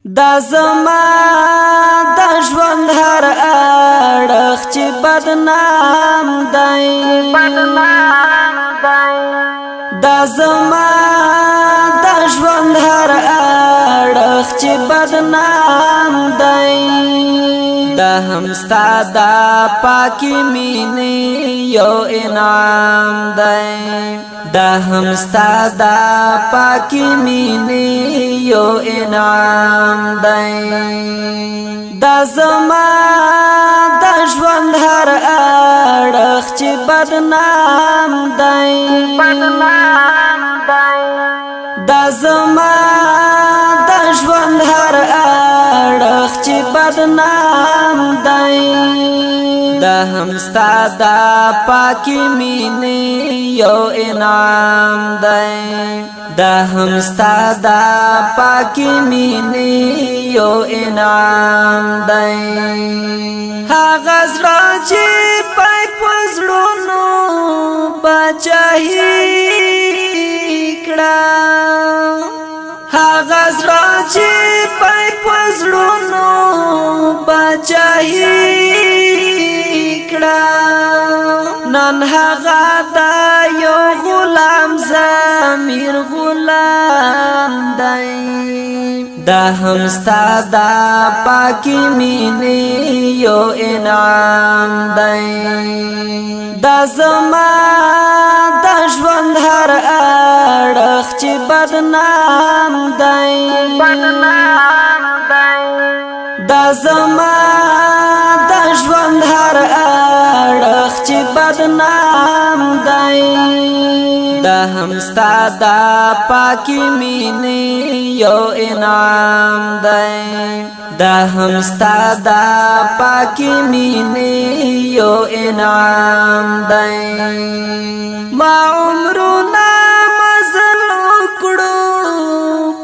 دا زما د ژوند هر اړخ چې بدنام دی دا زما د ژوند هر اړخ چې بدنام دی دا هم ستا د پاکي مینې یو انعام دی دا هم ستا د پاکي مینې یو انعام دی دا زما د ژوند هر اړخ چې بدنام دی دا زما د ژوند هر اړخ چې بدنام دی دا هم ستا د پاکي مینې یو انعام دی دا هم ستا د پاکي مینې یو انعام دی هغه زړه چې پاک په زړونو پاچاهي کړه هغه زړه چې پاک په زړونو پاچاهي کړه نن هغه د یو غلام ضمیر غلام دی دا هم ستا د پاکي مینې یو انعام دی دا زما د ژوند هر اړخ چې بدنام دی دا زما د ژوند هر اړخ چې بدنام دی دا هم ستا د پاکي مینې یو انعام دی دا هم ستا د پاکي مینې یو انعام دی ما عمرونه مزل وکړو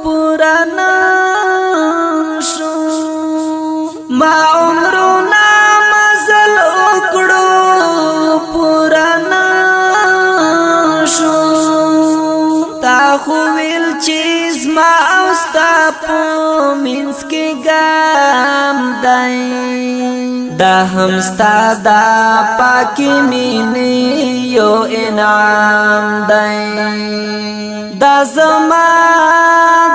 پورا نشو ما عمرونه مزل وکړو پورا نشو تا خو ویل چې زما او ستا په منځ کې ګام دی دا هم ستا د پاکي مینې یو انعام دی دا زما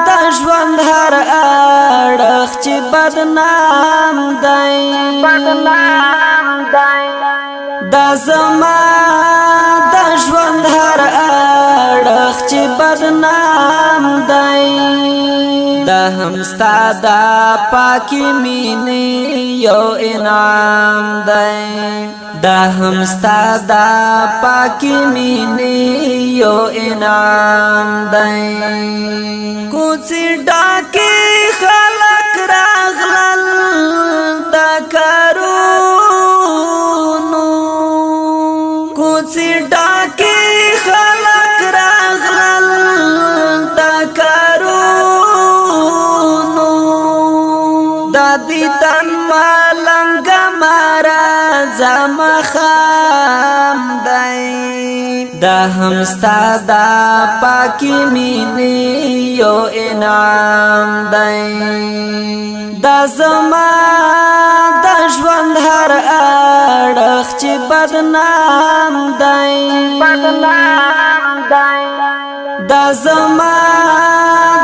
د ژوند هر اړخ چې بدنام دی دا زما د ژوند هر اړخ چې بدنام دی دا هم ستا د پاکي مینې یو انعام دی دا هم ستا د پاکي مینې یو انعام دی کوڅې ډاکې خلک راغلل د کارونو کوڅې ډاکې خلک راغلل د کارونو دا دې تن ملنګ مارا زمخام دی دا هم ستا د پاکي مینې یو انعام دی دا زما د ژوند هر اړخ چې بدنام دی دا زما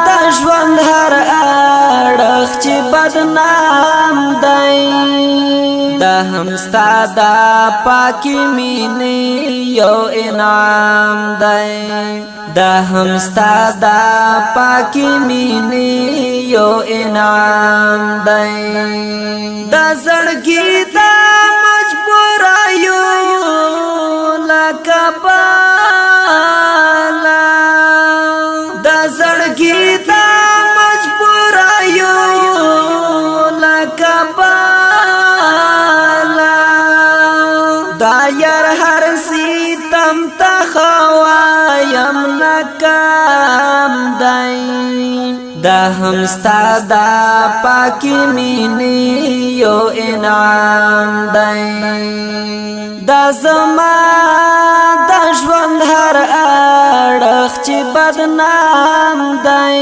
د ژوند هر اړخ چې بدنام دی دا هم ستا د پاکي مینې یو انعام دی دا هم ستا د پاکي مینې یو انعام دی دا زړګي د مجبورایو لکه بالا دا زړګي د مجبورایو لکه بالا دا یار هر سیتم تخوایم نکام دی دا هم ستا د پاکي مینې یو انعام دی دا زما د ژوند هر اړخ چې بدنام دی